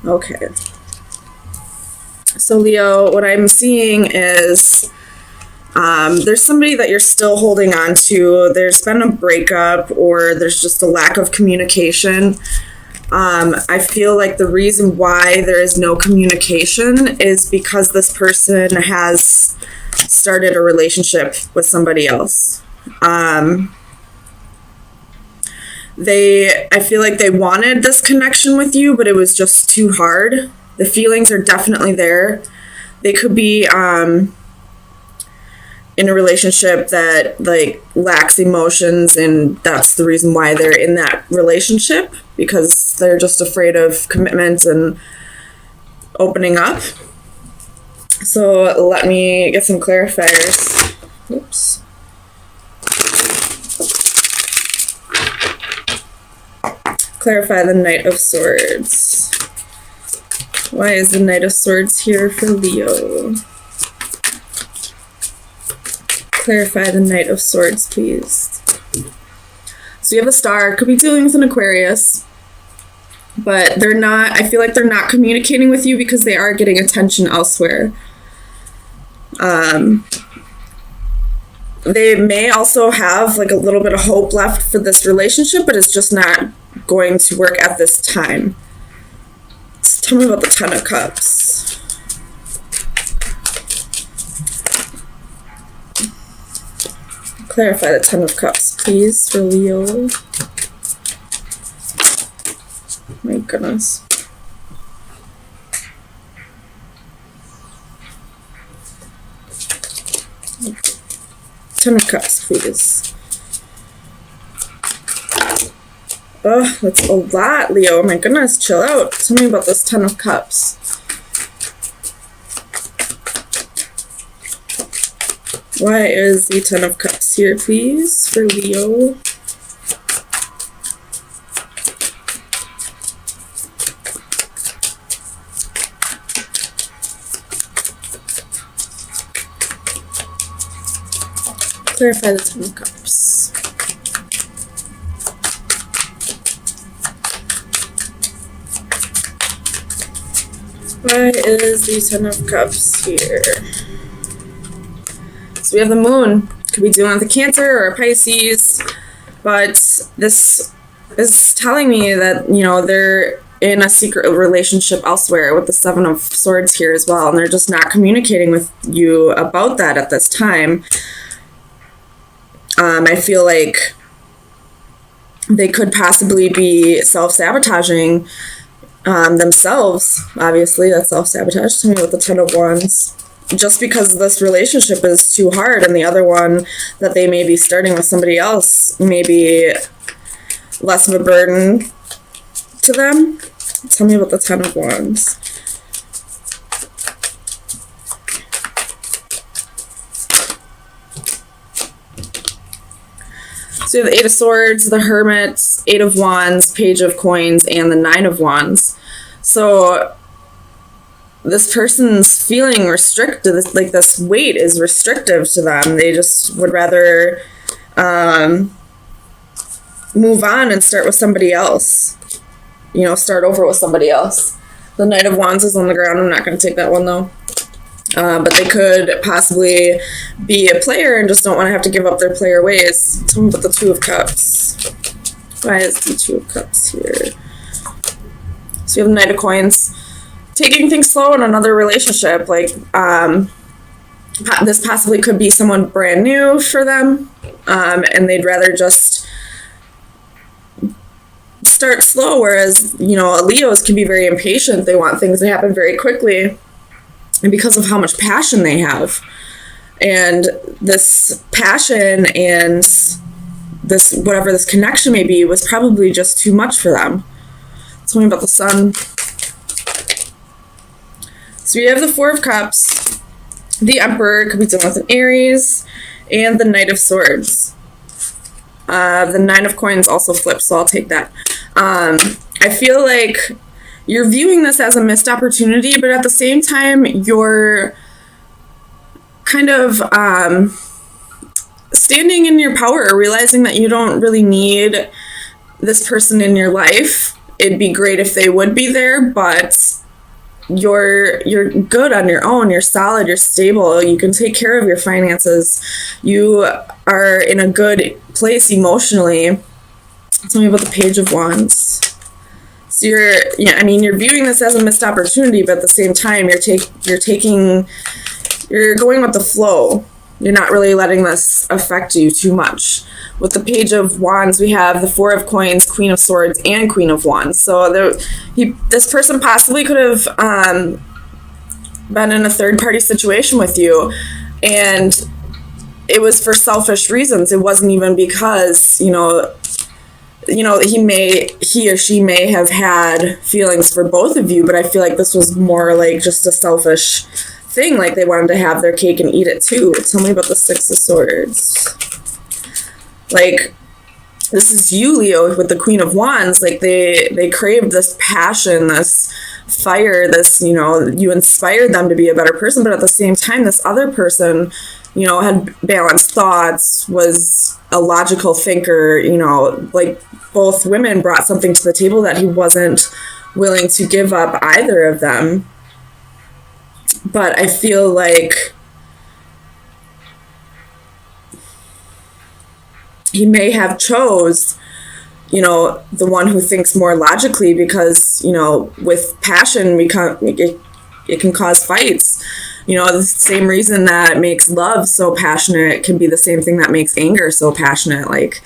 Okay. So Leo, what I'm seeing is there's somebody that you're still holding on to. There's been a breakup, or there's just a lack of communication. I feel like the reason why there is no communication is because this person has started a relationship with somebody else. I feel like they wanted this connection with you, but it was just too hard. The feelings are definitely there. They could be in a relationship that like lacks emotions, and that's the reason why they're in that relationship, because they're just afraid of commitment and opening up. So let me get some clarifiers. Oops. Clarify the Knight of Swords. Why is the Knight of Swords here for Leo? Clarify the Knight of Swords, please. So you have a star. Could be dealing with an Aquarius, but they're not, I feel like they're not communicating with you because they are getting attention elsewhere. They may also have like a little bit of hope left for this relationship, but it's just not going to work at this time. So tell me about the Ten of Cups. Clarify the Ten of Cups, please, for Leo. My goodness. Ten of Cups, please. Oh, that's a lot, Leo. Oh my goodness, chill out. Tell me about this Ten of Cups. Why is the Ten of Cups here, please, for Leo? Clarify the Ten of Cups. Why is the Ten of Cups here? So we have the Moon. Could be dealing with a Cancer or a Pisces, but this is telling me that, you know, they're in a secret relationship elsewhere with the Seven of Swords here as well, and they're just not communicating with you about that at this time. I feel like they could possibly be self-sabotaging themselves. Obviously, that's self-sabotage. Tell me about the Ten of Wands. Just because this relationship is too hard, and the other one that they may be starting with somebody else may be less of a burden to them. Tell me about the Ten of Wands. So you have the Eight of Swords, the Hermit, Eight of Wands, Page of Coins, and the Nine of Wands. So this person's feeling restricted, like this weight is restrictive to them. They just would rather move on and start with somebody else. You know, start over with somebody else. The Knight of Wands is on the ground. I'm not going to take that one, though. But they could possibly be a player and just don't want to have to give up their player ways. Tell me about the Two of Cups. Why is the Two of Cups here? So you have the Knight of Coins. Taking things slow in another relationship. Like, this possibly could be someone brand new for them. And they'd rather just start slow. Whereas, you know, Leos can be very impatient. They want things to happen very quickly. And because of how much passion they have, and this passion and this, whatever this connection may be, was probably just too much for them. Tell me about the Sun. So you have the Four of Cups, the Emperor, could be dealing with an Aries, and the Knight of Swords. The Nine of Coins also flips, so I'll take that. I feel like you're viewing this as a missed opportunity, but at the same time, you're kind of standing in your power, realizing that you don't really need this person in your life, it'd be great if they would be there, but you're good on your own. You're solid, you're stable, you can take care of your finances, you are in a good place emotionally. Tell me about the Page of Wands. So you're viewing this as a missed opportunity, but at the same time you're going with the flow. You're not really letting this affect you too much. With the Page of Wands, we have the Four of Coins, Queen of Swords, and Queen of Wands. So this person possibly could have been in a third-party situation with you, and it was for selfish reasons. It wasn't even because, he or she may have had feelings for both of you, but I feel like this was more like just a selfish thing, like they wanted to have their cake and eat it too. Tell me about the Six of Swords. Like, this is you, Leo, with the Queen of Wands. Like, they craved this passion, this fire, this, you inspired them to be a better person, but at the same time, this other person, had balanced thoughts, was a logical thinker, like both women brought something to the table that he wasn't willing to give up, either of them. But I feel like he may have chose, the one who thinks more logically, because, with passion, it can cause fights. The same reason that makes love so passionate can be the same thing that makes anger so passionate. Like,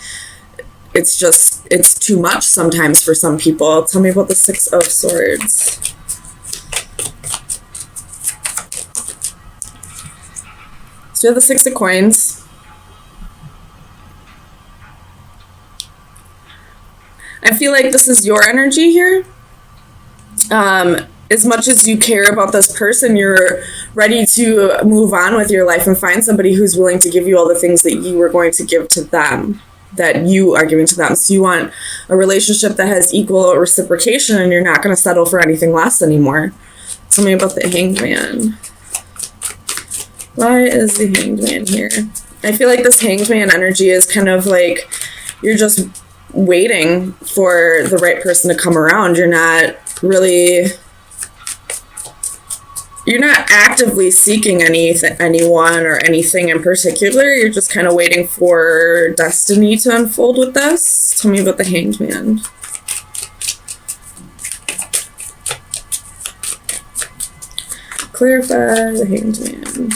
it's too much sometimes for some people. Tell me about the Six of Swords. So you have the Six of Coins. I feel like this is your energy here. As much as you care about this person, you're ready to move on with your life and find somebody who's willing to give you all the things that you were going to give to them, that you are giving to them. So you want a relationship that has equal reciprocation, and you're not going to settle for anything less anymore. Tell me about the Hanged Man. Why is the Hanged Man here? I feel like this Hanged Man energy is kind of like you're just waiting for the right person to come around. You're not actively seeking anyone or anything in particular. You're just kind of waiting for destiny to unfold with this. Tell me about the Hanged Man. Clarify the Hanged Man.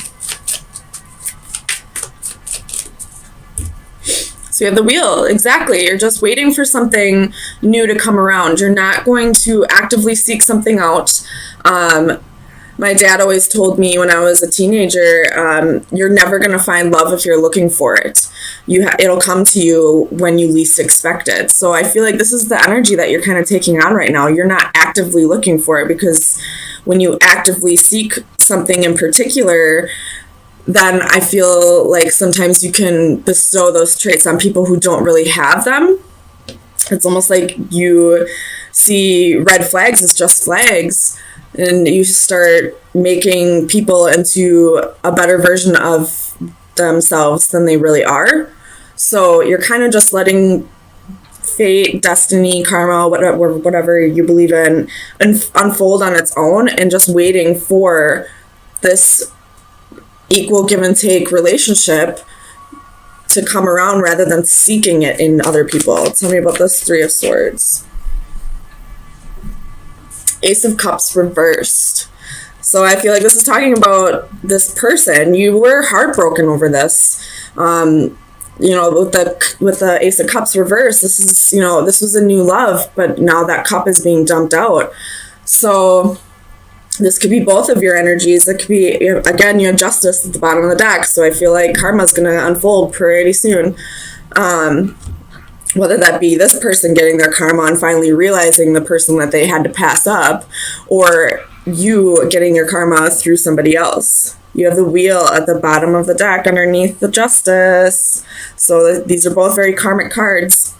So you have the Wheel. Exactly. You're just waiting for something new to come around. You're not going to actively seek something out. My dad always told me when I was a teenager, you're never going to find love if you're looking for it. It'll come to you when you least expect it. So I feel like this is the energy that you're kind of taking on right now. You're not actively looking for it, because when you actively seek something in particular, then I feel like sometimes you can bestow those traits on people who don't really have them. It's almost like you see red flags as just flags, and you start making people into a better version of themselves than they really are. So you're kind of just letting fate, destiny, karma, whatever you believe in, unfold on its own, and just waiting for this equal give and take relationship to come around rather than seeking it in other people. Tell me about this Three of Swords. Ace of Cups reversed. So I feel like this is talking about this person. You were heartbroken over this. With the Ace of Cups reversed, this was a new love, but now that cup is being dumped out. So this could be both of your energies. It could be, again, you have Justice at the bottom of the deck, so I feel like karma's going to unfold pretty soon. Whether that be this person getting their karma and finally realizing the person that they had to pass up, or you getting your karma through somebody else. You have the Wheel at the bottom of the deck underneath the Justice. So these are both very karmic cards.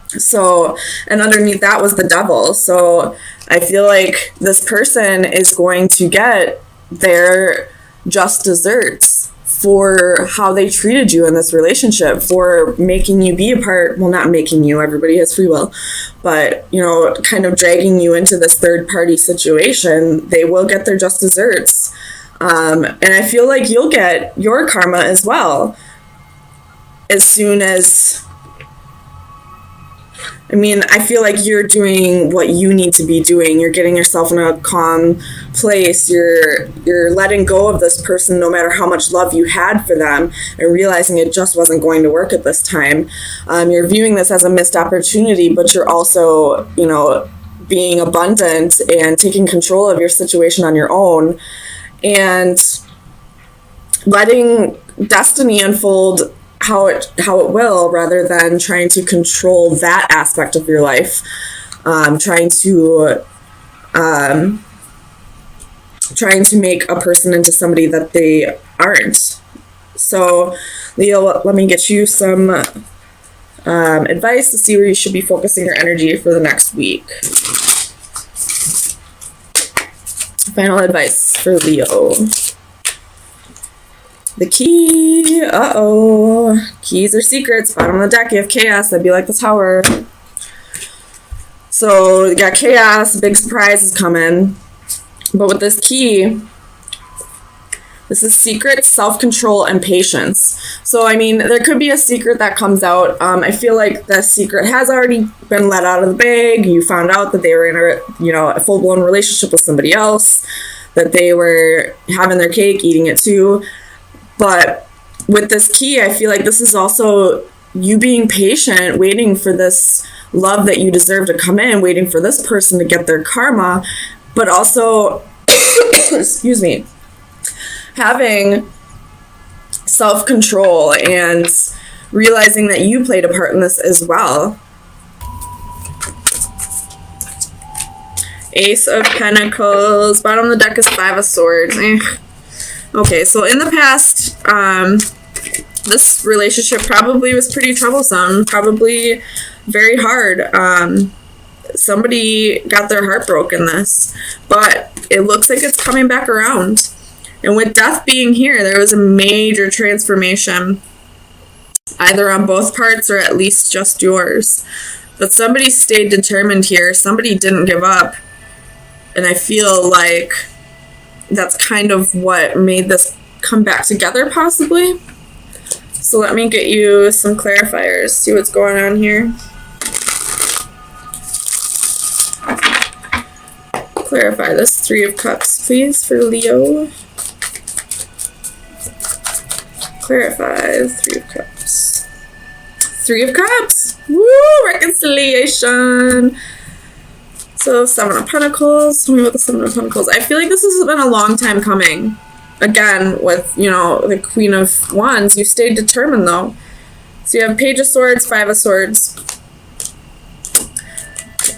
So, and underneath that was the Devil. So I feel like this person is going to get their just desserts for how they treated you in this relationship, for making you be a part, well, not making you, everybody has free will, but, you know, kind of dragging you into this third party situation. They will get their just desserts. And I feel like you'll get your karma as well. As soon as, I mean, I feel like you're doing what you need to be doing. You're getting yourself in a calm place. You're letting go of this person no matter how much love you had for them, and realizing it just wasn't going to work at this time. You're viewing this as a missed opportunity, but you're also, you know, being abundant and taking control of your situation on your own and letting destiny unfold how it will, rather than trying to control that aspect of your life, trying to make a person into somebody that they aren't. So, Leo, let me get you some advice to see where you should be focusing your energy for the next week. Final advice for Leo. The key. Uh-oh. Keys or secrets. Bottom of the deck, you have chaos. That'd be like the Tower. So you got chaos. Big surprise is coming. But with this key, this is secret, self-control, and patience. So, I mean, there could be a secret that comes out. I feel like the secret has already been let out of the bag. You found out that they were in a full-blown relationship with somebody else, that they were having their cake, eating it too. But with this key, I feel like this is also you being patient, waiting for this love that you deserve to come in, waiting for this person to get their karma, but also, excuse me, having self-control and realizing that you played a part in this as well. Ace of Pentacles. Bottom of the deck is Five of Swords. Okay, so in the past, this relationship probably was pretty troublesome, probably very hard. Somebody got their heart broken this, but it looks like it's coming back around. And with death being here, there was a major transformation, either on both parts or at least just yours. But somebody stayed determined here. Somebody didn't give up. And I feel like that's kind of what made this come back together, possibly. So let me get you some clarifiers, see what's going on here. Clarify this Three of Cups, please, for Leo. Clarify the Three of Cups. Three of Cups! Woo! Reconciliation! So, Seven of Pentacles. Tell me about the Seven of Pentacles. I feel like this has been a long time coming. Again, with, you know, the Queen of Wands, you stayed determined, though. So you have Page of Swords, Five of Swords.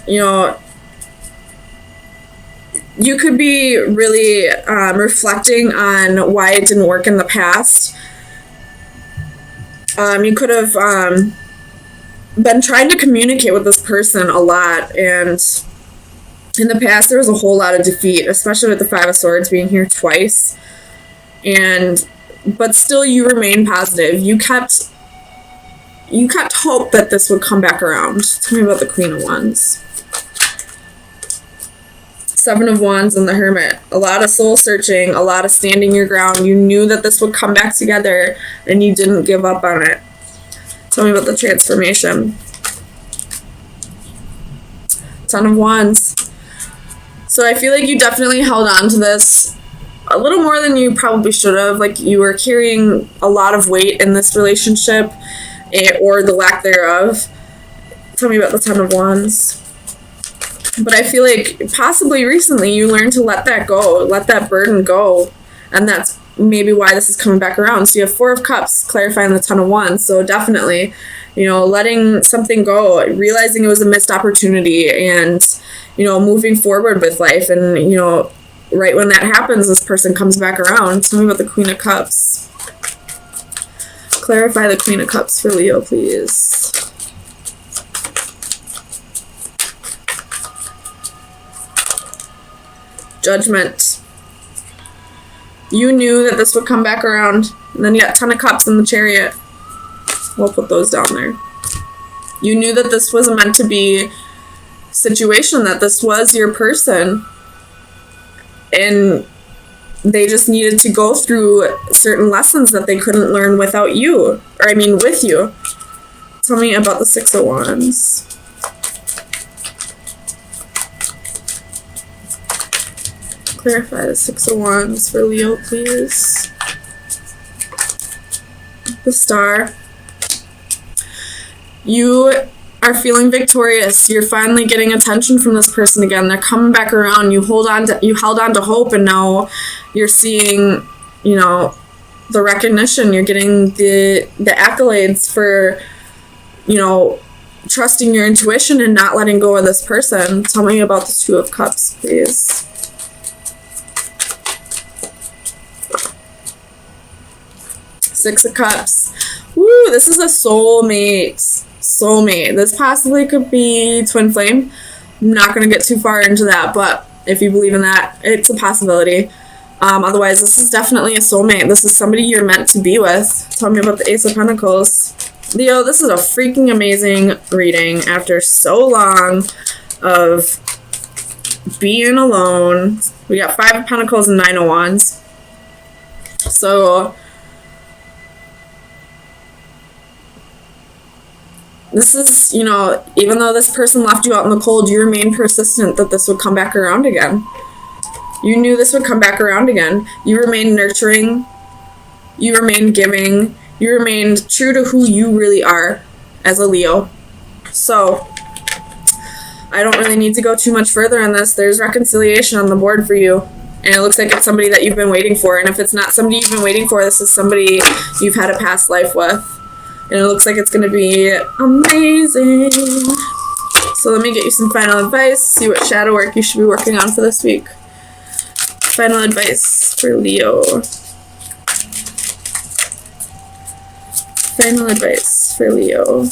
You know, you could be really reflecting on why it didn't work in the past. You could have been trying to communicate with this person a lot, and in the past there was a whole lot of defeat, especially with the Five of Swords being here twice. But still you remain positive. You kept hope that this would come back around. Tell me about the Queen of Wands. Seven of Wands and the Hermit. A lot of soul searching, a lot of standing your ground. You knew that this would come back together and you didn't give up on it. Tell me about the transformation. Ten of Wands. So I feel like you definitely held on to this a little more than you probably should have. Like, you were carrying a lot of weight in this relationship, or the lack thereof. Tell me about the Ten of Wands. But I feel like possibly recently you learned to let that go, let that burden go. And that's maybe why this is coming back around. So you have Four of Cups clarifying the Ten of Wands. So definitely, you know, letting something go, realizing it was a missed opportunity, and, you know, moving forward with life. And, you know, right when that happens, this person comes back around. Tell me about the Queen of Cups. Clarify the Queen of Cups for Leo, please. Judgment. You knew that this would come back around. And then you got Ten of Cups in the Chariot. We'll put those down there. You knew that this was a meant to be situation, that this was your person. And they just needed to go through certain lessons that they couldn't learn without you. Or I mean with you. Tell me about the Six of Wands. Clarify the Six of Wands for Leo, please. The Star. You are feeling victorious. You're finally getting attention from this person again. They're coming back around. You held on to hope, and now you're seeing, you know, the recognition. You're getting the accolades for, you know, trusting your intuition and not letting go of this person. Tell me about the Two of Cups, please. Six of Cups. Woo, this is a soulmate. Soulmate. This possibly could be twin flame. I'm not going to get too far into that, but if you believe in that, it's a possibility. Otherwise, this is definitely a soulmate. This is somebody you're meant to be with. Tell me about the Ace of Pentacles. Leo, this is a freaking amazing reading after so long of being alone. We got Five of Pentacles and Nine of Wands. So this is, you know, even though this person left you out in the cold, you remained persistent that this would come back around again. You knew this would come back around again. You remained nurturing. You remained giving. You remained true to who you really are as a Leo. So I don't really need to go too much further on this. There's reconciliation on the board for you. And it looks like it's somebody that you've been waiting for. And if it's not somebody you've been waiting for, this is somebody you've had a past life with. And it looks like it's going to be amazing. So let me get you some final advice. See what shadow work you should be working on for this week. Final advice for Leo. Final advice for Leo.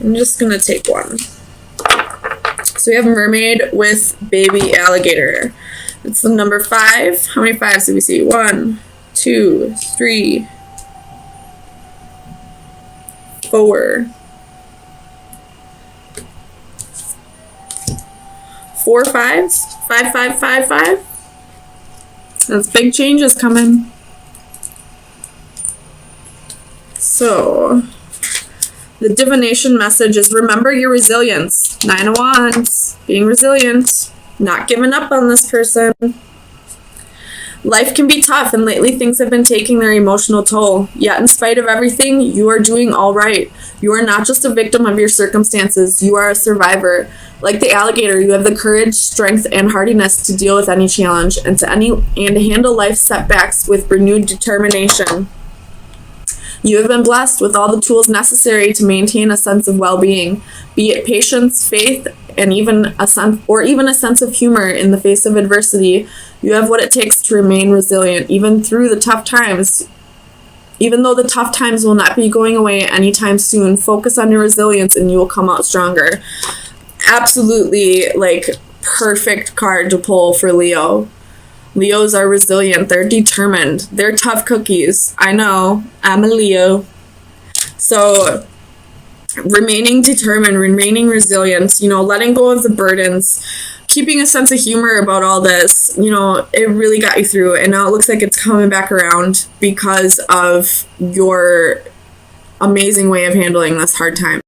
I'm just going to take one. So we have mermaid with baby alligator. It's the number 5. How many 5s do we see? 1, 2, 3, 4, 4 5s. 5, 5, 5, 5. That's big changes coming. So the divination message is remember your resilience. 9 of Wands. Being resilient. Not giving up on this person. Life can be tough, and lately things have been taking their emotional toll. Yet in spite of everything, you are doing all right. You are not just a victim of your circumstances. You are a survivor. Like the alligator, you have the courage, strength, and hardiness to deal with any challenge and to handle life's setbacks with renewed determination. You have been blessed with all the tools necessary to maintain a sense of well-being, be it patience, faith, and even a sense of humor in the face of adversity. You have what it takes to remain resilient, even through the tough times. Even though the tough times will not be going away anytime soon, focus on your resilience and you will come out stronger. Absolutely, like, perfect card to pull for Leo. Leos are resilient. They're determined. They're tough cookies. I know. I'm a Leo. So remaining determined, remaining resilient, you know, letting go of the burdens, keeping a sense of humor about all this, you know, it really got you through. And now it looks like it's coming back around because of your amazing way of handling this hard time.